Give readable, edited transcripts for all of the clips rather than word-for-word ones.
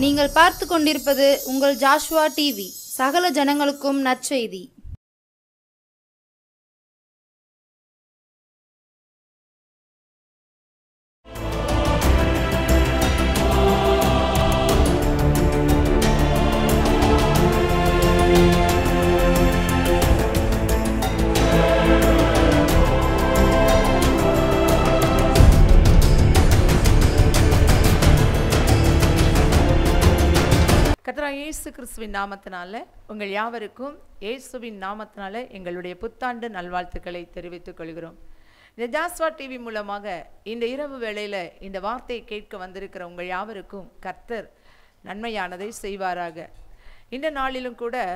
நீங்கள் பார்த்து கொண்டிருப்பது உங்கள் ஜாஷ்வா டிவி. சகல ஜனங்களுக்கும் நற்செய்தி. கர்த்தராகிய இயேசு கிறிஸ்துவின் நாமத்தினால உங்கள் யாவருக்கும் இயேசுவின் நாமத்தினால எங்களுடைய புத்தாண்டு நல்வாழ்த்துக்களை தெரிவித்துக் கொள்கிறோம். இந்த ஜாஸ்வா டிவி மூலமாக இந்த இரவு வேளையில் இந்த வார்த்தையை கேட்க வந்திருக்கிற உங்கள் யாவருக்கும் கர்த்தர் நன்மையானதை செய்வாராக. இந்த நாளிலும் கூட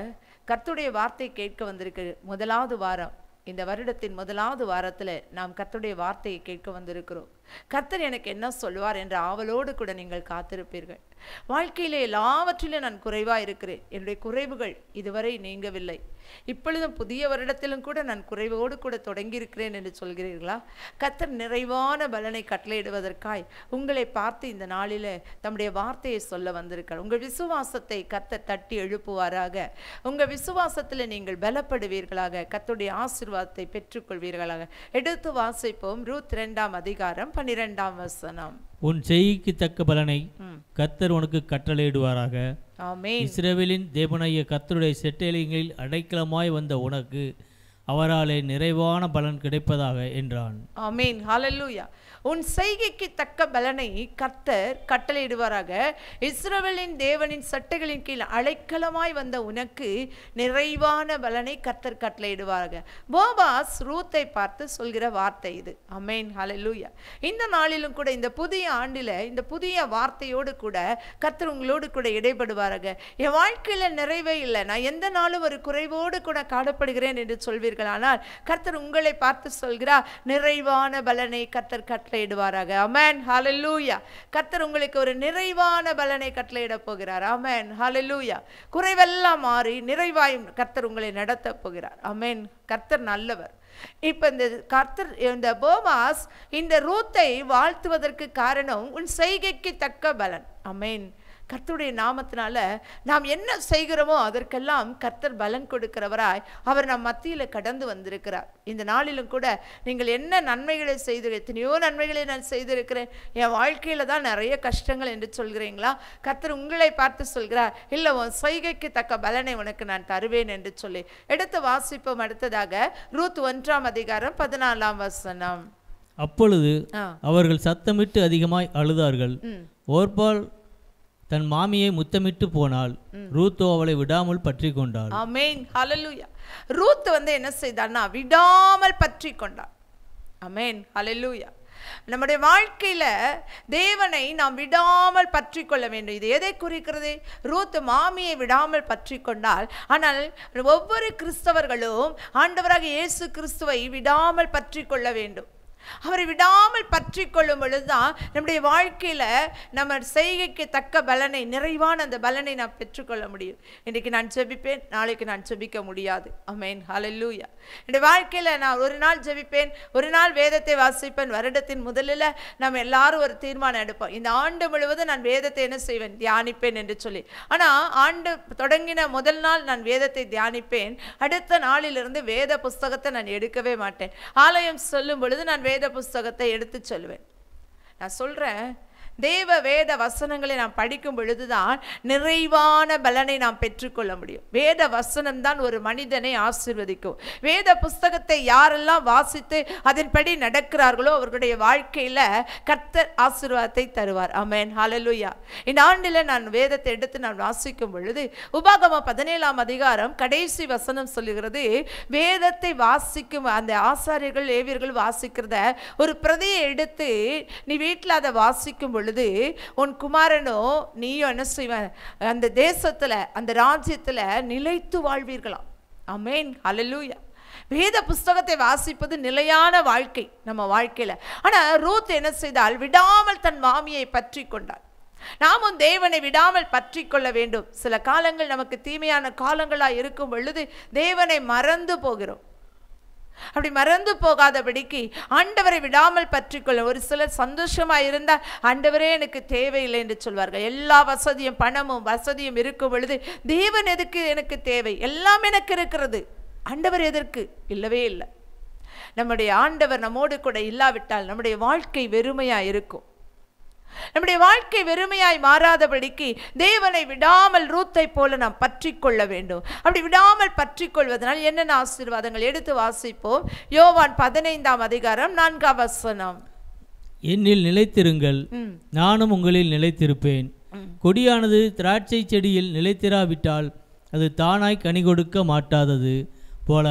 கர்த்தருடைய வார்த்தை கேட்க வந்திருக்கிற முதலாவது வாரம், இந்த வருடத்தின் முதலாவது வாரத்தில் நாம் கர்த்தருடைய வார்த்தையை கேட்க வந்திருக்கிறோம். கர்த்தர் எனக்கு என்ன சொல்வார் என்ற ஆவலோடு கூட நீங்கள் காத்திருப்பீர்கள். வாழ்க்கையிலே எல்லாவற்றிலும் நான் குறைவாக இருக்கிறேன், என்னுடைய குறைவுகள் இதுவரை நீங்கவில்லை, இப்பொழுதும் புதிய வருடத்திலும் கூட நான் குறைவோடு கூட தொடங்கியிருக்கிறேன் என்று சொல்கிறீர்களா? கர்த்தர் நிறைவான பலனை கட்டளையிடுவதற்காய் உங்களை பார்த்து இந்த நாளில் தம்முடைய வார்த்தையை சொல்ல வந்திருக்கிறார். உங்கள் விசுவாசத்தை கர்த்தர் தட்டி எழுப்புவாராக. உங்கள் விசுவாசத்தில் நீங்கள் பலப்படுவீர்களாக, கர்த்தருடைய ஆசீர்வாதத்தை பெற்றுக்கொள்வீர்களாக. எடுத்து வாசிப்போம். ரூத் 2ஆம் அதிகாரம் 12ஆம் வசனம். உன் செய்கைக்கு தக்க பலனை கர்த்தர் உனக்கு கட்டளையிடுவாராக. ஆமென். இஸ்ரவேலின் தேவனாகிய கர்த்தருடைய செட்டைகளில் அடைக்கலமாய் வந்த உனக்கு அவராலே நிறைவான பலன் கிடைப்பதாக என்றான். ஆமென். ஹல்லேலூயா. உன் செய்கைக்கு தக்க பலனை கர்த்தர் கட்டளையிடுவாராக. இஸ்ரவேலின் தேவனின் சட்டைகளின் கீழ் அடைக்கலமாய் வந்த உனக்கு நிறைவான பலனை கர்த்தர் கட்டளையிடுவாராக. போவாஸ் ரூத்தை பார்த்து சொல்கிற வார்த்தை இது. ஆமென். ஹல்லேலூயா. இந்த நாளிலும் கூட இந்த புதிய ஆண்டில் இந்த புதிய வார்த்தையோடு கூட கர்த்தர் உங்களோடு கூட இடைப்படுவாராக. என் வாழ்க்கையில் நிறைவே இல்லை, நான் எந்த நாளும் ஒரு குறைவோடு கூட காணப்படுகிறேன் என்று சொல்வீர்கள். ஆனால் கர்த்தர் உங்களை பார்த்து சொல்கிறார், நிறைவான பலனை கர்த்தர் கட்டளையிடுவாராக. ஆமென். ஹல்லேலூயா. கர்த்தர் உங்களுக்கு ஒரு நிறைவான பலனை கட்டளையிட போகிறார். ஆமென். ஹல்லேலூயா. குறைவெல்லாம் மாறி நிறைவாய் கர்த்தர் உங்களை நடத்த போகிறார். ஆமென். கர்த்தர் நல்லவர். இப்ப இந்த போவாஸ் இந்த ரூத்தை வாழ்த்துவதற்கு காரணம் உன் செய்கைக்கு தக்க பலன். ஆமென். கர்த்தருடைய நாமத்தினால நாம் என்ன செய்கிறோமோ அதற்கெல்லாம் கர்த்தர் பலன் கொடுக்கிறவராய் அவர் நம் மத்தியில் கடந்து வந்திருக்கிறார். இந்த நாளிலும் கூட நீங்கள் என்ன நன்மைகளை செய்து, எத்தனையோ நன்மைகளை நான் செய்திருக்கிறேன், என் வாழ்க்கையில தான் நிறைய கஷ்டங்கள் என்று சொல்கிறீங்களா? கர்த்தர் உங்களை பார்த்து சொல்கிறார், இல்லை உன் செய்கைக்கு தக்க பலனை உனக்கு நான் தருவேன் என்று சொல்லி. எடுத்து வாசிப்போம். அடுத்ததாக ரூத் 1ஆம் அதிகாரம் 14ஆம் வசனம். அப்பொழுது அவர்கள் சத்தமிட்டு அதிகமாய் அழுதார்கள். ஓர்பால் தன் மாமியை முத்தமிட்டு போனாள், ரூத்தோ அவளை விடாமல் பற்றி கொண்டாள். ஆமென். ஹல்லேலூயா. ரூத் என்ன செய்தான்னா விடாமல் பற்றி கொண்டாள். ஆமென். ஹல்லேலூயா. நம்முடைய வாழ்க்கையில தேவனை நாம் விடாமல் பற்றி கொள்ள வேண்டும். இது எதை குறிக்கிறது? ரூத் மாமியை விடாமல் பற்றி கொண்டால். ஆனால் ஒவ்வொரு கிறிஸ்தவர்களும் ஆண்டவராக இயேசு கிறிஸ்துவை விடாமல் பற்றி கொள்ள வேண்டும். அவரை விடாமல் பற்றி கொள்ளும் பொழுதுதான் நம்முடைய வாழ்க்கையில நம்ம செய்கைக்கு தக்க பலனை, நிறைவான அந்த பலனை நாம் பெற்றுக்கொள்ள முடியும். இன்றைக்கு நான் ஜெபிப்பேன், நாளைக்கு நான் ஜெபிக்க முடியாது. ஆமென். ஹல்லேலூயா. என்னுடைய வாழ்க்கையில நான் ஒரு நாள் ஜெபிப்பேன், ஒரு நாள் வேதத்தை வாசிப்பேன். வருடத்தின் முதலில் நம்ம எல்லாரும் ஒரு தீர்மானம் எடுப்போம், இந்த ஆண்டு முழுவதும் நான் வேதத்தை என்ன செய்வேன், தியானிப்பேன் என்று சொல்லி. ஆனா ஆண்டு தொடங்கின முதல் நாள் நான் வேதத்தை தியானிப்பேன், அடுத்த நாளிலிருந்து வேத புஸ்தகத்தை நான் எடுக்கவே மாட்டேன். ஆலயம் சொல்லும் பொழுது நான் வேத புஸ்தகத்தை எடுத்து சொல்லுவேன். நான் சொல்றேன், தேவ வேத வசனங்களை நாம் படிக்கும் பொழுதுதான் நிறைவான பலனை நாம் பெற்றுக்கொள்ள முடியும். வேத வசனம் தான் ஒரு மனிதனை ஆசீர்வதிக்கும். வேத புஸ்தகத்தை யாரெல்லாம் வாசித்து அதன்படி நடக்கிறார்களோ அவர்களுடைய வாழ்க்கையில கர்த்தர் ஆசீர்வாதத்தை தருவார். ஆமென். ஹல்லேலூயா. இந்த ஆண்டில் நான் வேதத்தை எடுத்து நான் வாசிக்கும் பொழுது உபாகமம் 17ஆம் அதிகாரம் கடைசி வசனம் சொல்லுகிறது, வேதத்தை வாசிக்கும் அந்த ஆசாரியர்கள் லேவியர்கள் வாசிக்கிறத ஒரு பிரதியை எடுத்து நீ வீட்டில் அதை வாசிக்கும் பொழுது உன் குமாரனோ நீயோ என்ன செய்வான், அந்த தேசத்துல அந்த ராஜ்யத்துல நிலைத்து வாழ்வீர்களாம். ஆமென். ஹல்லேலூயா. வேத புஸ்தகத்தை வாசிப்பது நிலையான வாழ்க்கை நம்ம வாழ்க்கையில. ஆனா ரூத் என்ன செய்தால், விடாமல் தன் மாமியை பற்றி கொண்டாள். நாமும் தேவனை விடாமல் பற்றி கொள்ள வேண்டும். சில காலங்கள் நமக்கு தீமையான காலங்களா இருக்கும் பொழுது தேவனை மறந்து போகிறோம். அப்படி மறந்து போகாதபடிக்கு ஆண்டவரை விடாமல் பற்றிக்கொள்ள. ஒரு சிலர் சந்தோஷமா இருந்தால் ஆண்டவரே எனக்கு தேவையில்லை என்று சொல்வார்கள். எல்லா வசதியும் பணமும் வசதியும் இருக்கும் பொழுது தேவன் எதுக்கு எனக்கு தேவை, எல்லாம் எனக்கு இருக்கிறது, ஆண்டவர் எதற்கு? இல்லவே இல்லை. நம்முடைய ஆண்டவர் நம்மோடு கூட இல்லாவிட்டால் நம்முடைய வாழ்க்கை வெறுமையா இருக்கும். நம்முடைய வாழ்க்கை வெறுமையாய் மாறாதபடிக்கு தேவனை விடாமல் ரூத்தை போல நாம் பற்றி கொள்ள வேண்டும். அப்படி விடாமல் பற்றி கொள்வதனால் என்னென்ன ஆசீர்வாதங்கள் எடுத்து வாசிப்போம். யோவான் 15ஆம் அதிகாரம் 4ஆம் வசனம். என்னில் நிலைத்திருங்கள், நானும் உங்களில் நிலைத்திருப்பேன். கொடியானது திராட்சை செடியில் நிலைத்திராவிட்டால் அது தானாய் கனி கொடுக்க மாட்டாதது போல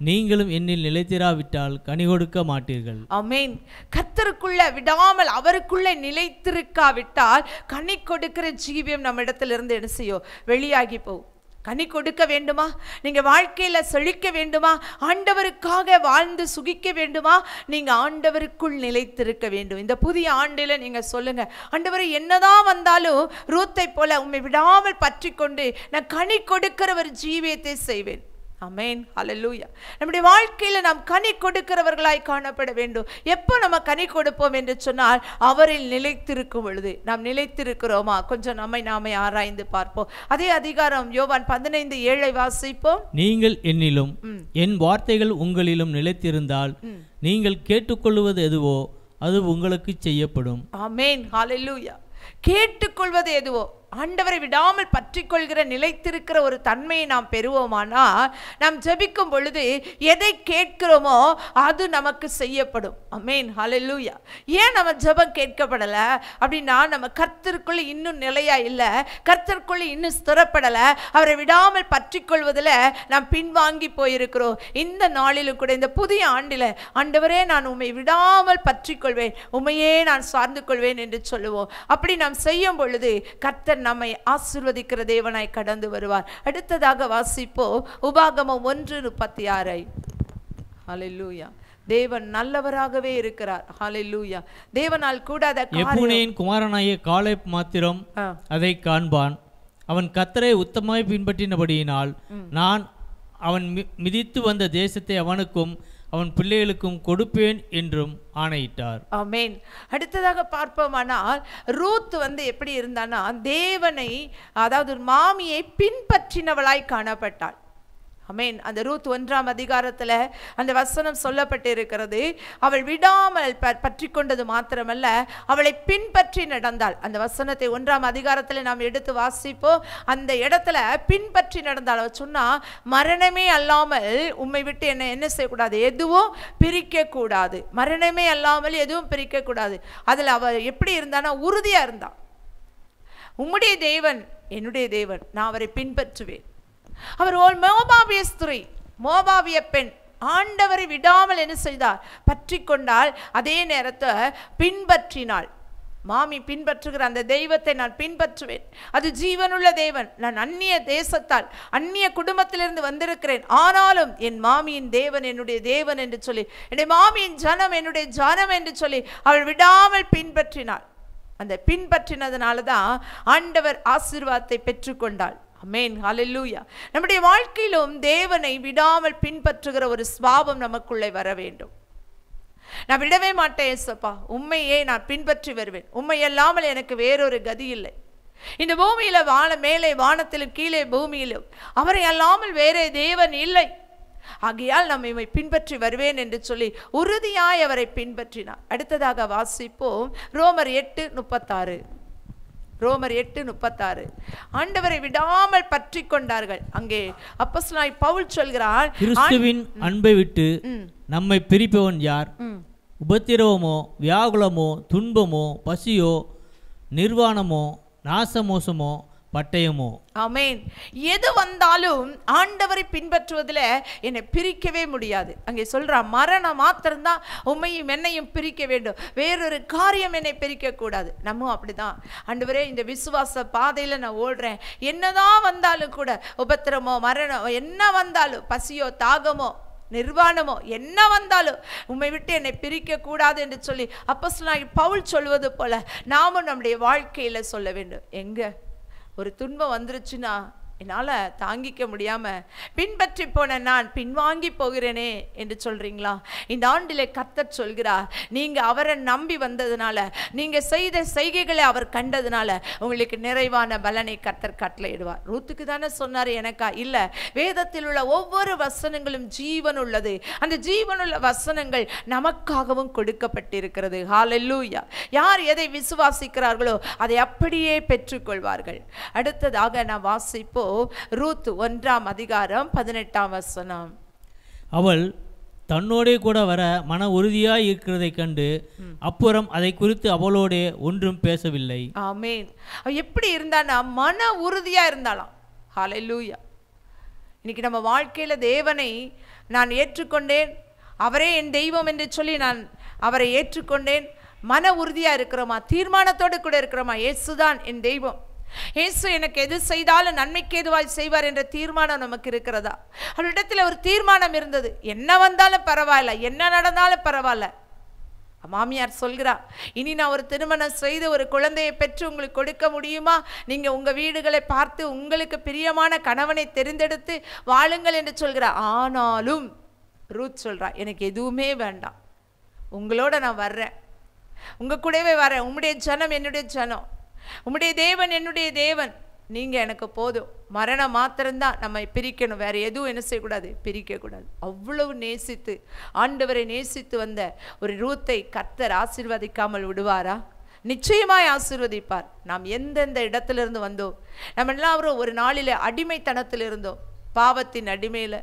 நீங்களும் என்னில் நிலைத்திராவிட்டால் கனி கொடுக்க மாட்டீர்கள். ஆமென். கர்த்தருக்குள்ள விடாமல் அவருக்குள்ளே நிலைத்திருக்காவிட்டால் கனி கொடுக்கிற ஜீவியம் நம்ம இடத்திலிருந்து என்ன செய்யும்? வெளியாகி போகும். கனி கொடுக்க வேண்டுமா? நீங்க வாழ்க்கையில செழிக்க வேண்டுமா? ஆண்டவருக்காக வாழ்ந்து சுகிக்க வேண்டுமா? நீங்க ஆண்டவருக்குள் நிலைத்திருக்க வேண்டும். இந்த புதிய ஆண்டில நீங்க சொல்லுங்க, ஆண்டவரே என்னதான் வந்தாலும் ரூத்தை போல உம்மை விடாமல் பற்றி கொண்டு நான் கனி கொடுக்கிற ஒரு ஜீவியத்தை செய்வேன். ஆமென். ஹல்லேலூயா. நம்முடைய வாழ்க்கையில நாம் கனி கொடுக்கிறவர்களாய் காணப்பட வேண்டும். எப்போ நம்ம கனி கொடுப்போம் என்று சொன்னால் அவரில் நிலைத்திருக்கும் பொழுது. நாம் நிலைத்திருக்கிறோமா? கொஞ்சம் நாமே ஆராய்ந்து பார்ப்போம். அதே அதிகாரம் யோவான் 15:7 வாசிப்போம். நீங்கள் என்னிலும் என் வார்த்தைகள் உங்களிலும் நிலைத்திருந்தால் நீங்கள் கேட்டுக்கொள்வது எதுவோ அது உங்களுக்கு செய்யப்படும். ஆமென். ஹல்லேலூயா. கேட்டுக்கொள்வது எதுவோ, ஆண்டவரை விடாமல் பற்றி கொள்கிற நிலைத்திருக்கிற ஒரு தன்மையை நாம் பெறுவோமானால் நாம் ஜெபிக்கும் பொழுது எதை கேட்கிறோமோ அது நமக்கு செய்யப்படும். ஆமென். ஹல்லேலூயா. ஏன் நம்ம ஜெபம் கேட்கப்படலை அப்படின்னா நம்ம கர்த்தருக்குள்ள இன்னும் நிலையா இல்லை, கர்த்தருக்குள்ள இன்னும் ஸ்திரப்படலை, அவரை விடாமல் பற்றி கொள்வதில் நாம் பின்வாங்கி போயிருக்கிறோம். இந்த நாளிலும் கூட இந்த புதிய ஆண்டில் ஆண்டவரே நான் உம்மை விடாமல் பற்றி கொள்வேன், உம்மையே நான் சார்ந்து கொள்வேன் என்று சொல்லுவோம். அப்படி நாம் செய்யும் பொழுது கர்த்தர் நம்மை ஆசீர்வதிக்கிற தேவனாய் கடந்து வருவார். அடுத்ததாக வாசிப்போம் உபாகமம் 1:36. ஹல்லேலூயா. தேவன் நல்லவராகவே இருக்கிறார். ஹல்லேலூயா. தேவனால் கூடாத எப்புனேயின் குமாரனாகிய காலேப் மாத்திரம் அதை காண்பான். அவன் கர்த்தரை உத்தமாய் பின்பற்றினபடியினால் நான் அவன் மிதித்து வந்த தேசத்தை அவனுக்கும் அவன் பிள்ளைகளுக்கும் கொடுப்பேன் என்றும் ஆணையிட்டார். ஆமென். அடுத்ததாக பார்ப்போமானால் ரூத் எப்படி இருந்தானா, தேவனை அதாவது மாமியை பின்பற்றினவளாய் காணப்பட்டாள். ஆமென். அந்த ரூத் 1ஆம் அதிகாரத்தில் அந்த வசனம் சொல்லப்பட்டு இருக்கிறது. அவள் விடாமல் பற்றி கொண்டது மாத்திரமல்ல, அவளை பின்பற்றி நடந்தாள். அந்த வசனத்தை 1ஆம் அதிகாரத்தில் நாம் எடுத்து வாசிப்போம். அந்த இடத்துல பின்பற்றி நடந்தாள். அவள் சொன்னா, மரணமே அல்லாமல் உம்மை விட்டு என்ன செய்யக்கூடாது, எதுவும் பிரிக்க கூடாது, மரணமே அல்லாமல் எதுவும் பிரிக்க கூடாது. அதில் அவள் எப்படி இருந்தானா, உறுதியா இருந்தா. உம்முடைய தேவன் என்னுடைய தேவன், நான் அவரை பின்பற்றுவேன். அவர் ஒரு மோவாபிய ஸ்திரீ, மோவாபிய பெண், ஆண்டவரை விடாமல் என்ன செய்தார், பற்றி கொண்டால். அதே நேரத்தை பின்பற்றினாள். மாமி பின்பற்றுகிற அந்த தெய்வத்தை நான் பின்பற்றுவேன், அது ஜீவனுள்ள தேவன். நான் அந்நிய தேசத்தால் அந்நிய குடும்பத்திலிருந்து வந்திருக்கிறேன், ஆனாலும் என் மாமியின் தேவன் என்னுடைய தேவன் என்று சொல்லி, என்னுடைய மாமியின் ஜனம் என்னுடைய ஜனம் என்று சொல்லி அவள் விடாமல் பின்பற்றினாள். அந்த பின்பற்றினதுனால தான் ஆண்டவர் ஆசீர்வாதத்தை பெற்றுக்கொண்டாள். ஆமென். ஹல்லேலூயா. நம்முடைய வாழ்க்கையிலும் தேவனை விடாமல் பின்பற்றுகிற ஒரு சுபாவம் நமக்குள்ளே வர வேண்டும். நான் விடவே மாட்டேன் ஏசப்பா, உம்மையே நான் பின்பற்றி வருவேன், உம்மை அல்லாமல் எனக்கு வேறொரு கதி இல்லை. இந்த பூமியில மேலே வானத்திலும் கீழே பூமியிலும் அவரை அல்லாமல் வேறே தேவன் இல்லை. ஆகையால் நம்ம இவை பின்பற்றி வருவேன் என்று சொல்லி உறுதியாய் அவரை பின்பற்றினார். அடுத்ததாக வாசிப்போம் ரோமர் 8:36. ரோமர் 8:36. ஆண்டவரை விடாமல் பற்றி கொண்டார்கள். அங்கே அப்போஸ்தலனாகிய பவுல் சொல்கிறார், கிறிஸ்துவின் அன்பை விட்டு நம்மை பிரிப்பவன் யார்? உபத்திரவமோ, வியாகுலமோ, துன்பமோ, பசியோ, நிர்வாணமோ, நாசமோசமோ, பட்டயமோ? ஆமென். எது வந்தாலும் ஆண்டவரை பின்பற்றுவதில் என்னை பிரிக்கவே முடியாது. அங்கே சொல்றா, மரணம் மாத்திரம்தான் உம்மையும் என்னையும் பிரிக்க வேண்டும், வேறொரு காரியம் என்னை பிரிக்க கூடாது. நம்ம அப்படிதான். ஆண்டவரே, இந்த விசுவாச பாதையில நான் ஓடுறேன், என்னதான் வந்தாலும் கூட, உபத்திரமோ, மரணம் என்ன வந்தாலும், பசியோ, தாகமோ, நிர்வாணமோ என்ன வந்தாலும் உம்மை விட்டு என்னை பிரிக்க கூடாது என்று சொல்லி அப்போஸ்தலனாகிய பவுல் சொல்வது போல நாமும் நம்முடைய வாழ்க்கையில சொல்ல வேண்டும். எங்க ஒரு துன்பம் வந்துருச்சுன்னா என்னால் தாங்கிக்க முடியாமல் பின்பற்றி போன நான் பின்வாங்கி போகிறேனே என்று சொல்கிறீங்களா? இந்த ஆண்டிலே கர்த்தர் சொல்கிறார், நீங்கள் அவரை நம்பி வந்ததுனால, நீங்கள் செய்த செய்கைகளை அவர் கண்டதுனால உங்களுக்கு நிறைவான பலனை கர்த்தர் கட்டளையிடுவார். ரூத்துக்கு தானே சொன்னார், எனக்கா? இல்லை, வேதத்தில் உள்ள ஒவ்வொரு வசனங்களும் ஜீவன் உள்ளது. அந்த ஜீவனுள்ள வசனங்கள் நமக்காகவும் கொடுக்கப்பட்டிருக்கிறது. ஹல்லேலூயா. யார் எதை விசுவாசிக்கிறார்களோ அதை அப்படியே பெற்றுக்கொள்வார்கள். அடுத்ததாக நான் வாசிப்போம் ரூத் 1:18. அவள் தன்னோடே கூட வர மன உறுதியாய் இருக்கிறதை கண்டு அப்புறம் அதை குறித்து அவளோடே ஒன்றும் பேசவில்லை. ஆமென். அவ எப்படி இருந்தானா? மன உறுதியா இருந்தாளாம். ஹல்லேலூயா. இன்னைக்கு நம்ம வாழ்க்கையில தேவனை நான் ஏற்றுக்கொண்டேன், அவரே என் தெய்வம் என்று சொல்லி நான் அவரை ஏற்றுக்கொண்டேன். மன உறுதியா இருக்கிறோமா? தீர்மானத்தோடு கூட இருக்கிறோமா? இயேசுதான் என் தெய்வம், இயேசு எனக்கு எது செய்தாலும் நன்மைக்கு ஏதுவாய் செய்வார் என்ற தீர்மானம் நமக்கு இருக்கிறதா? அவரிடத்தில் ஒரு தீர்மானம் இருந்தது. என்ன வந்தாலும் பரவாயில்ல, என்ன நடந்தாலும் பரவாயில்ல. மாமியார் சொல்கிறா, இனி நான் ஒரு திருமணம் செய்து ஒரு குழந்தையை பெற்று உங்களுக்கு கொடுக்க முடியுமா? நீங்கள் உங்கள் வீடுகளை பார்த்து உங்களுக்கு பிரியமான கணவனை தெரிந்தெடுத்து வாழுங்கள் என்று சொல்கிறா. ஆனாலும் ரூத் சொல்கிறா, எனக்கு எதுவுமே வேண்டாம், உங்களோட நான் வர்றேன், உங்கள் கூடவே வரேன். உம்முடைய ஜனம் என்னுடைய ஜனம், உம்முடைய தேவன் என்னுடைய தேவன், நீங்கள் எனக்கு போதும். மரணம் மாத்திரம்தான் நம்மை பிரிக்கணும், வேறு எதுவும் என்ன செய்யக்கூடாது, பிரிக்கக்கூடாது. அவ்வளவு நேசித்து ஆண்டவரை நேசித்து வந்த ஒரு ரூத்தை கர்த்தர் ஆசீர்வதிக்காமல் விடுவாரா? நிச்சயமாய் ஆசீர்வதிப்பார். நாம் எந்தெந்த இடத்திலிருந்து வந்தோம், நம்ம எல்லாரும் ஒரு நாளில் அடிமைத்தனத்தில் இருந்தோம். பாவத்தின் அடிமையில்,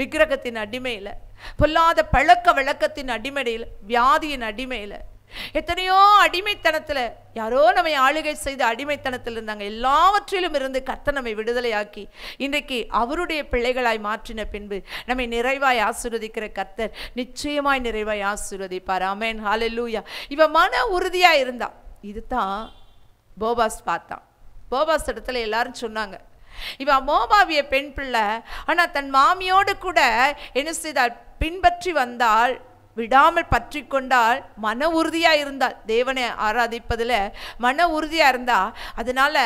விக்கிரகத்தின் அடிமையில், பொல்லாத பழக்க வழக்கத்தின் அடிமையில், வியாதியின் அடிமையில், எத்தனையோ அடிமைத்தனத்தில் யாரோ நம்மை ஆளுகை செய்து அடிமைத்தனத்தில் இருந்தாங்க. எல்லாவற்றிலும் இருந்து கர்த்தர் நம்மை விடுதலையாக்கி இன்றைக்கு அவருடைய பிள்ளைகளாய் மாற்றின பின்பு நம்மை நிறைவாய் ஆசீர்வதிக்கிற கர்த்தர் நிச்சயமாய் நிறைவாய் ஆசீர்வதிப்பார். ஆமென். ஹல்லேலூயா. இவ மன உறுதியா இருந்தா. இதுதான் போபாஸ் பார்த்தான். போபாஸ் இடத்துல எல்லாரும் சொன்னாங்க, இவ மோபாவிய பெண் பிள்ளை, ஆனா தன் மாமியோடு கூட என்ன செய்தால், பின்பற்றி வந்தால், விடாமல் பற்றி கொண்டால், மன உறுதியா இருந்தால், தேவனை ஆராதிப்பதில் மன உறுதியா இருந்தா, அதனால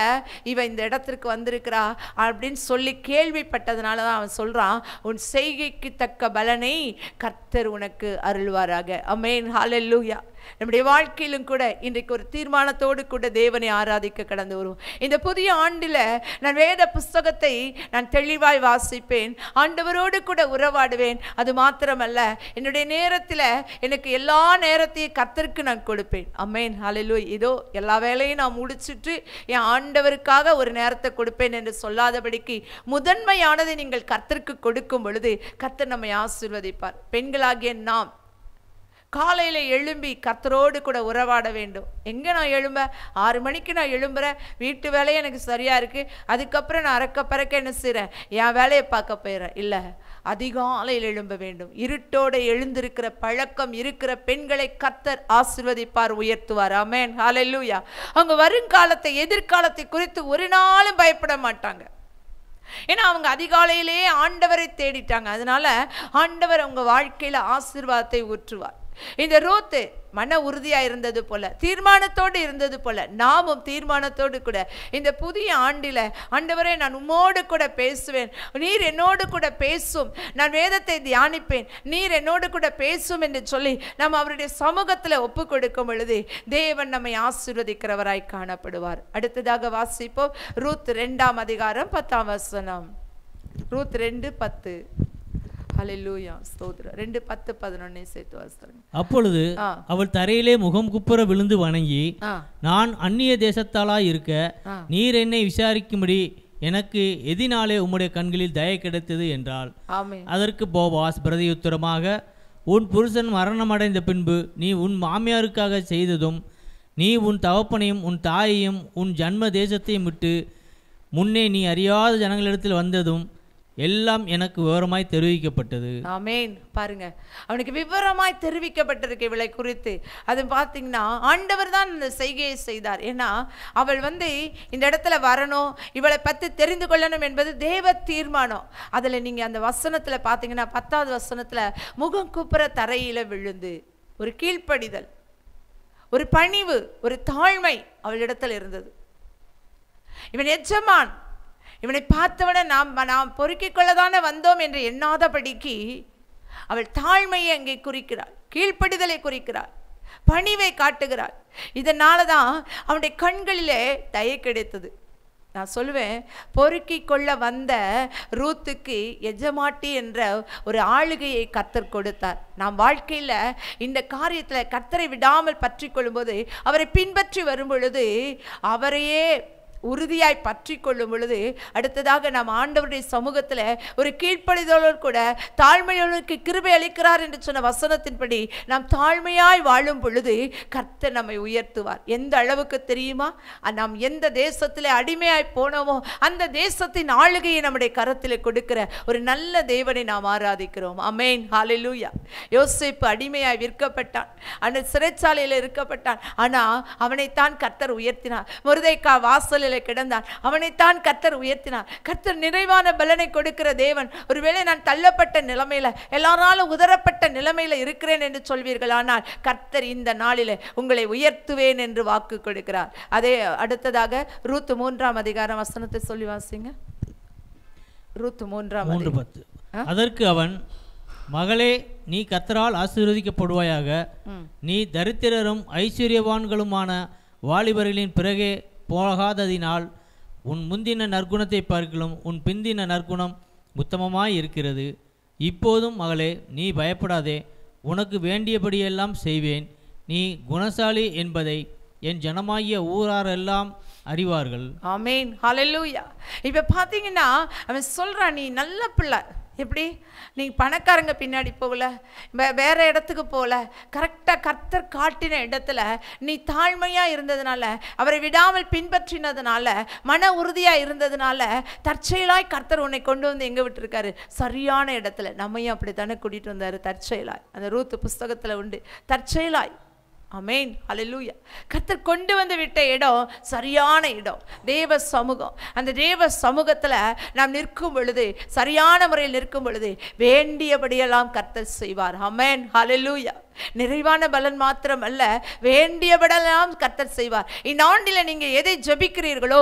இவ இந்த இடத்திற்கு வந்திருக்கிறா அப்படின்னு சொல்லி கேள்விப்பட்டதுனால தான் அவன் சொல்றான், உன் செய்கைக்கு தக்க பலனை கர்த்தர் உனக்கு அருள்வாராக. ஆமென். ஹல்லேலூயா. நம்முடைய வாழ்க்கையிலும் கூட இன்றைக்கு ஒரு தீர்மானத்தோடு கூட தேவனை ஆராதிக்க கடந்து வருவோம். இந்த புதிய ஆண்டில் நான் வேத புஸ்தகத்தை நான் தெளிவாய் வாசிப்பேன், ஆண்டவரோடு கூட உறவாடுவேன். அது மாத்திரமல்ல, என்னுடைய நேரத்தில் எனக்கு எல்லா நேரத்தையும் கர்த்தருக்கு நான் கொடுப்பேன். ஆமென். ஹல்லேலூயா. இதோ எல்லா வேலையும் நான் முடிச்சுட்டு என் ஆண்டவருக்காக ஒரு நேரத்தை கொடுப்பேன் என்று சொல்லாதபடிக்கு முதன்மையானதை நீங்கள் கர்த்தருக்கு கொடுக்கும் பொழுது கர்த்தர் நம்மை ஆசீர்வதிப்பார். பெண்களாகிய நாம் காலையில் எழும்பி கர்த்தரோடு கூட உறவாட வேண்டும். எங்கே நான் எழும்ப? 6 மணிக்கு நான் எழும்புறேன், வீட்டு வேலையை எனக்கு சரியாக இருக்குது, அதுக்கப்புறம் நான் அறக்க பறக்க என்ன செய்கிறேன், என் வேலையை பார்க்க போயிடுறேன். இல்லை, அதிகாலையில் எழும்ப வேண்டும். இருட்டோடு எழுந்திருக்கிற பழக்கம் இருக்கிற பெண்களை கர்த்தர் ஆசீர்வதிப்பார், உயர்த்துவார். ஆமென். ஹல்லேலூயா. அவங்க வருங்காலத்தை, எதிர்காலத்தை குறித்து ஒரு நாளும் பயப்பட மாட்டாங்க. ஏன்னா அவங்க அதிகாலையிலேயே ஆண்டவரை தேடிட்டாங்க. அதனால ஆண்டவர் அவங்க வாழ்க்கையில் ஆசீர்வாதத்தை ஊற்றுவார். இந்த ரூத் மன உறுதியா இருந்தது போல, தீர்மானத்தோடு இருந்தது போல, நாமும் தீர்மானத்தோடு கூட இந்த புதிய ஆண்டில, ஆண்டவரே நான் உம்மோடு கூட பேசுவேன், நீர் என்னோடு கூட பேசும், நான் வேதத்தை தியானிப்பேன், நீர் என்னோடு கூட பேசும் என்று சொல்லி நாம் அவருடைய சமூகத்தில் ஒப்பு கொடுக்கும் பொழுது தேவன் நம்மை ஆசீர்வதிக்கிறவராய் காணப்படுவார். அடுத்ததாக வாசிப்போம் ரூத் 2:10. ரூத் 2:10. ஹல்லேலூயா. ஸ்தோத்திரம். 2:10-11 சேர்த்து வாசிக்கிறேன். அப்பொழுது அவள் தரையிலே முகம் குப்புற விழுந்து வணங்கி, நான் அந்நிய தேசத்தாளாய் இருக்க நீர் என்னை விசாரிக்கும்படி எனக்கு எதினாலே உம்முடைய கண்களில் தயை கிடைத்தது என்றாள். அதற்கு போவாஸ் பிரதியுத்தரமாக, உன் புருஷன் மரணமடைந்த பின்பு நீ உன் மாமியாருக்காக செய்ததும், நீ உன் தகப்பனையும் உன் தாயையும் உன் ஜன்ம தேசத்தையும் விட்டு முன்னே நீ அறியாத ஜனங்களிடத்தில் வந்ததும் எல்லாம் எனக்கு விவரமாய் தெரிவிக்கப்பட்டது. ஆமென். பாருங்க, அவனுக்கு விவரமாய் தெரிவிக்கப்பட்டிருக்கு இவளை குறித்து. அது பார்த்தீங்கன்னா ஆண்டவர் தான் இந்த செய்கையை செய்தார். ஏன்னா அவள் இந்த இடத்துல வரணும், இவளை பற்றி தெரிந்து கொள்ளணும் என்பது தேவ தீர்மானம். அதில் நீங்கள் அந்த வசனத்தில் பார்த்தீங்கன்னா 10வது வசனத்தில் முகம் குப்புற தரையில விழுந்து ஒரு கீழ்ப்படிதல், ஒரு பணிவு, ஒரு தாழ்மை அவளிடத்தில் இருந்தது. இவன் எஜமான், இவனை பார்த்தவன நாம் பொறுக்கிக் கொள்ளதானே வந்தோம் என்று எண்ணாதபடிக்கு அவள் தாழ்மையை அங்கே குறிக்கிறாள், கீழ்ப்படிதலை குறிக்கிறாள், பணிவை காட்டுகிறாள். இதனால தான் அவனுடைய கண்களிலே தயை கிடைத்தது. நான் சொல்லுவேன், பொறுக்கி கொள்ள வந்த ரூத்துக்கு எஜமாட்டி என்ற ஒரு ஆளுகையை கர்த்தர் கொடுத்தார். நாம் வாழ்க்கையில் இந்த காரியத்தில் கர்த்தரை விடாமல் பற்றி கொள்ளும்போது, அவரை பின்பற்றி வரும் பொழுது, அவரையே உறுதியாய் பற்றி கொள்ளும் பொழுது, அடுத்ததாக நாம் ஆண்டவருடைய சமூகத்தில் ஒரு கீழ்ப்படிதலோடு கூட தாழ்மையோருக்கு கிருபை அளிக்கிறார் என்று சொன்ன வசனத்தின்படி நாம் தாழ்மையாய் வாழும் பொழுது கர்த்தர் நம்மை உயர்த்துவார். எந்த அளவுக்கு தெரியுமா? நாம் எந்த தேசத்தில் அடிமையாய் போனோமோ அந்த தேசத்தின் ஆளுகையை நம்முடைய கரத்தில் கொடுக்கிற ஒரு நல்ல தேவனை நாம் ஆராதிக்கிறோம். ஆமென், ஹல்லேலூயா. யோசேப்பு அடிமையாய் விற்கப்பட்டான், அந்த சிறைச்சாலையில் இருக்கப்பட்டான். ஆனால் அவனைத்தான் கர்த்தர் உயர்த்தினார். மொர்தெகாய் வாசலில் கிடந்தான், அவனைத்தான் கர்த்தர் உயர்த்தினார். கர்த்தர் நிறைவான பலனை கொடுக்கிற தேவன். ஒருவேளை நான் தள்ளப்பட்ட நிலைமையில, எல்லாராலும் உதரப்பட்ட நிலைமையில இருக்கிறேன் என்று சொல்வீர்கள், ஆனால் கர்த்தர் இந்த நாளிலே உங்களை உயர்த்துவேன் என்று வாக்கு கொடுக்கிறார். அதே அடுத்ததாக ரூத் 3ஆம் அதிகாரம் வசனத்தை சொல்லி வாசிங்க. ரூத் 3:10. அதற்கு அவன், மகளே, நீ கர்த்தரால் ஆசீர்வதிக்கப்படுவாயாக. நீ தரித்திரரும் ஐஸ்வர்யவான்களுமான வாலிபர்களின் பிறகே போகாததினால் உன் முந்தின நற்குணத்தை பார்க்கிலும் உன் பிந்தின நற்குணம் உத்தமமாய் இருக்கிறது. இப்போதும் மகளே, நீ பயப்படாதே, உனக்கு வேண்டியபடியெல்லாம் செய்வேன். நீ குணசாலி என்பதை என் ஜனமாகிய ஊராரெல்லாம் அறிவார்கள். ஆமென், ஹல்லேலூயா. இப்போ பார்த்தீங்கன்னா அவன் சொல்கிறான், நீ நல்ல பிள்ளை. எப்படி? நீ பணக்காரங்க பின்னாடி போகல, வேற இடத்துக்கு போகல, கரெக்டாக கர்த்தர் காட்டின இடத்துல நீ தாழ்மையாக இருந்ததுனால, அவரை விடாமல் பின்பற்றினதுனால, மன உறுதியாக இருந்ததுனால, தற்செயலாய் கர்த்தர் உன்னை கொண்டு வந்து எங்கே விட்டுருக்காரு? சரியான இடத்துல. நம்மையும் அப்படி தானே கூட்டிகிட்டு வந்தார், தற்செயலாய். அந்த ரூத் புஸ்தகத்தில் உண்டு, தற்செயலாய். ஆமென், ஹல்லேலூயா. கர்த்தர் கொண்டு வந்து விட்ட இடம் சரியான இடம், தேவ சமூகம். அந்த தேவ சமூகத்தில் நாம் நிற்கும் பொழுது, சரியான முறையில் நிற்கும் பொழுது வேண்டியபடியெல்லாம் கர்த்தர் செய்வார். ஆமென், ஹல்லேலூயா. நிறைவான பலன் மாத்திரம் அல்ல, வேண்டியபடியெல்லாம் கர்த்தர் செய்வார். இந்த ஆண்டில் நீங்கள் எதை ஜெபிக்கிறீர்களோ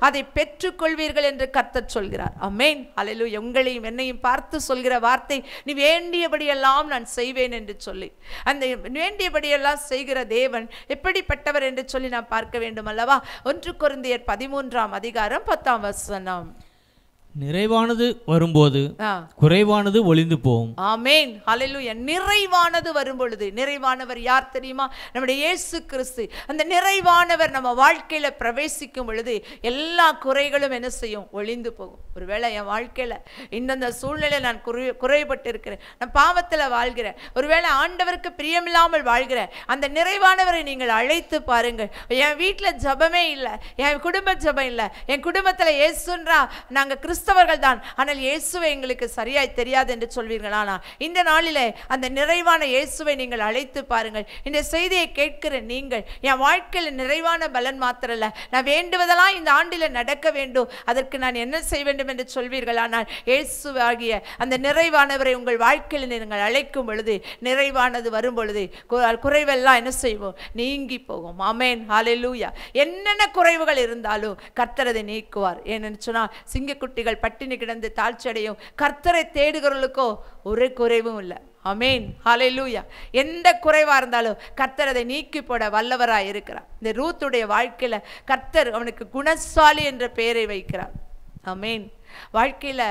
அதை பெற்றுக்கொள்வீர்கள் என்று கர்த்தர் சொல்கிறார். ஆமென், ஹல்லேலூயா. உங்களையும் என்னையும் பார்த்து சொல்கிற வார்த்தை, நீ வேண்டியபடியெல்லாம் நான் செய்வேன் என்று சொல்லி. அந்த வேண்டியபடியெல்லாம் செய்கிற தேவன் எப்படிப்பட்டவர் என்று சொல்லி நாம் பார்க்க வேண்டும் அல்லவா? 1 கொரிந்தியர் 13ஆம் அதிகாரம் 10ஆம் வசனம். நிறைவானது வரும்போது குறைவானது ஒளிந்து போகும். ஆமென், ஹல்லேலூயா. நிறைவானது வரும் பொழுது, நிறைவானவர் யார் தெரியுமா? நம்முடைய இயேசு கிறிஸ்து. அந்த நிறைவானவர் நம்ம வாழ்க்கையில பிரவேசிக்கும் பொழுது எல்லா குறைகளும் என்ன செய்யும்? ஒளிந்து போகும். ஒருவேளை என் வாழ்க்கையில இந்தந்த சூழ்நிலை நான் குறைபட்டு இருக்கிறேன், நான் பாவத்தில் வாழ்கிறேன், ஒருவேளை ஆண்டவருக்கு பிரியமில்லாமல் வாழ்கிறேன், அந்த நிறைவானவரை நீங்கள் அழைத்து பாருங்கள். என் வீட்டில் ஜபமே இல்லை, என் குடும்ப ஜபம் இல்லை, என் குடும்பத்தில் இயேசுன்றா நாங்கள் கிறிஸ்தவர்கள் தான், ஆனால் இயேசுவை எங்களுக்கு சரியாய் தெரியாது என்று சொல்வீர்கள். ஆனால் இந்த நாளிலே அந்த நிறைவான இயேசுவை நீங்கள் அழைத்து பாருங்கள். இந்த செய்தியை கேட்கிற நீங்கள், என் வாழ்க்கையில் நிறைவான பலன் மாத்திரல்ல, நான் வேண்டுவதெல்லாம் இந்த ஆண்டில் நடக்க வேண்டும், அதற்கு நான் என்ன செய்ய வேண்டும் என்று சொல்வீர்கள். ஆனால் இயேசுவாகிய அந்த நிறைவானவரை உங்கள் வாழ்க்கையில் நீங்கள் அழைக்கும் பொழுது, நிறைவானது வரும் பொழுது குறைவெல்லாம் என்ன செய்வோம்? நீங்கி போகும். ஆமென், ஹல்லேலூயா. என்னென்ன குறைவுகள் இருந்தாலும் கர்த்தர் அதை நீக்குவார். ஏன்னு சொன்னால், சிங்கக்குட்டிகள் பட்டினி கிடந்து தாழ்ச்சி அடையும், கர்த்தரை தேடுகிறவர்களுக்கோ ஒரு குறைவும் இல்லை. ஆமென், ஹல்லேலூயா. எந்த குறைவா இருந்தாலும் கர்த்தர் அதை நீக்கி போட வல்லவராய் இருக்கிறார். இந்த ரூத்துடைய வாழ்க்கையில கர்த்தர் அவனுக்கு குணசாலி என்ற பெயரை வைக்கிறார். ஆமென். வாழ்க்கையில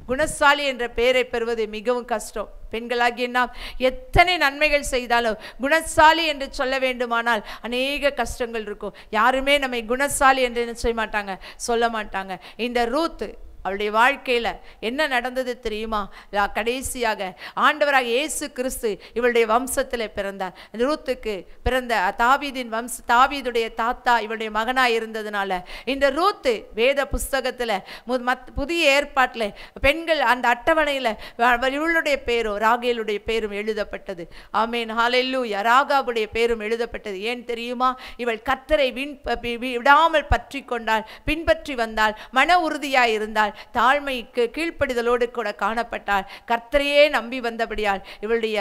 குணசாலி என்ற பெயரை பெறுவது மிகவும் கஷ்டம். பெண்களாகிய நாம் எத்தனை நன்மைகள் செய்தாலும் குணசாலி என்று சொல்ல வேண்டுமானால் அநேக கஷ்டங்கள் இருக்கும். யாருமே நம்மை குணசாலி என்று என்ன செய்ய மாட்டாங்க, சொல்ல மாட்டாங்க. இந்த ரூத் அவளுடைய வாழ்க்கையில் என்ன நடந்தது தெரியுமா? கடைசியாக ஆண்டவராக இயேசு கிறிஸ்து இவளுடைய வம்சத்தில் பிறந்தார். ரூத்துக்கு பிறந்த தாவீதுடைய தாத்தா இவளுடைய மகனாக இருந்ததுனால இந்த ரூத்து வேத புஸ்தகத்தில் புதிய ஏற்பாட்டில் பெண்கள் அந்த அட்டவணையில் இவளுடைய பேரும் ராகேலுடைய பேரும் எழுதப்பட்டது. ஆமென், ஹல்லேலூயா. ராகாபுடைய பேரும் எழுதப்பட்டது. ஏன் தெரியுமா? இவள் கர்த்தரை விடாமல் பற்றி கொண்டாள், பின்பற்றி வந்தாள், மன உறுதியாய் இருந்தாள். காணப்பட்டால், தாழ்மைக்கு கீழ்ப்படிதலோடு கூட காணப்பட்டால், கர்த்தரையே நம்பி வந்தபடியால் இவளுடைய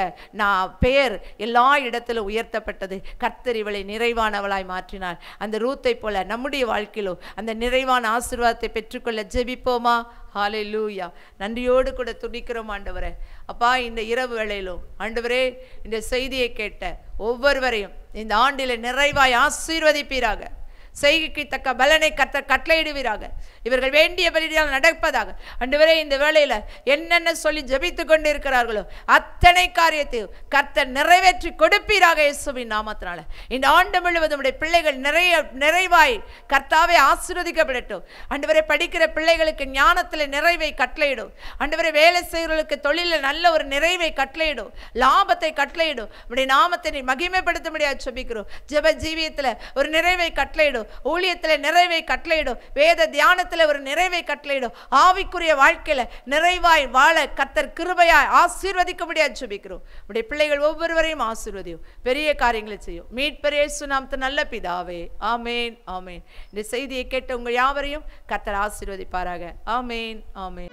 பெயர் எல்லா இடத்திலும் உயர்த்தப்பட்டது. கர்த்தர் இவளை நிறைவானவளாய் மாற்றினார். அந்த ரூத்தை போல நம்முடைய வாழ்க்கையிலும் அந்த நிறைவான ஆசீர்வாதத்தை பெற்றுக்கொள்ள ஜெபிப்போமா? ஹல்லேலூயா. நன்றியோடு கூட துதிக்கிறோம் ஆண்டவரே. அப்பா, இந்த இரவு வேளையிலும் ஆண்டவரே, இந்த செய்தியை கேட்ட ஒவ்வொருவரையும் இந்த ஆண்டிலே நிறைவாய் ஆசீர்வதிப்பீராக. செய்கைக்கு தக்க பலனை கர்த்தர் கட்டளையிடுவீராக. இவர்கள் வேண்டியபடியால் நடப்பதாக. ஆண்டவரே, இந்த வேளையில என்னென்ன சொல்லி ஜெபித்து கொண்டு இருக்கிறார்களோ அத்தனை காரியத்தையும் கர்த்தர் நிறைவேற்றி கொடுப்பீராக இயேசுவின் நாமத்தினால. இந்த ஆண்டு முழுவதும் உடைய பிள்ளைகள் நிறைவாய் கர்த்தாவே ஆசீர்வதிக்கப்படட்டும். ஆண்டவரே, படிக்கிற பிள்ளைகளுக்கு ஞானத்தில் நிறைவை கட்டளையிடும். ஆண்டவரே, வேலை செய்கிறவர்களுக்கு தொழிலில் நல்ல ஒரு நிறைவை கட்டளையிடும், லாபத்தை கட்டளையிடும். உடைய நாமத்தை மகிமைப்படுத்த முடியாது ஜெபிக்கிறோம். ஜெப ஜீவியத்தில் ஒரு நிறைவை கட்டளையிடும், ஊழியத்தில் நிறைவை கட்டளையிடும், வேத தியானத்தில் ஒரு நிறைவை கட்டளையிடும். ஆவிக்குரிய வாழ்க்கையில நிறைவாய் வாழ கர்த்தர் கிருபையாய் ஆசீர்வதிக்க முடியாது ஜெபிக்கிறோம். உடைய பிள்ளைகள் ஒவ்வொருவரையும் ஆசீர்வதியும், பெரிய காரியங்களை செய்யும். மீட்பர் இயேசு நாமத்தில் நல்ல பிதாவே, ஆமேன் ஆமேன். இந்த செய்தியை கேட்ட உங்கள் யாவரையும் கர்த்தர் ஆசீர்வதிப்பாராக. ஆமேன் ஆமேன்.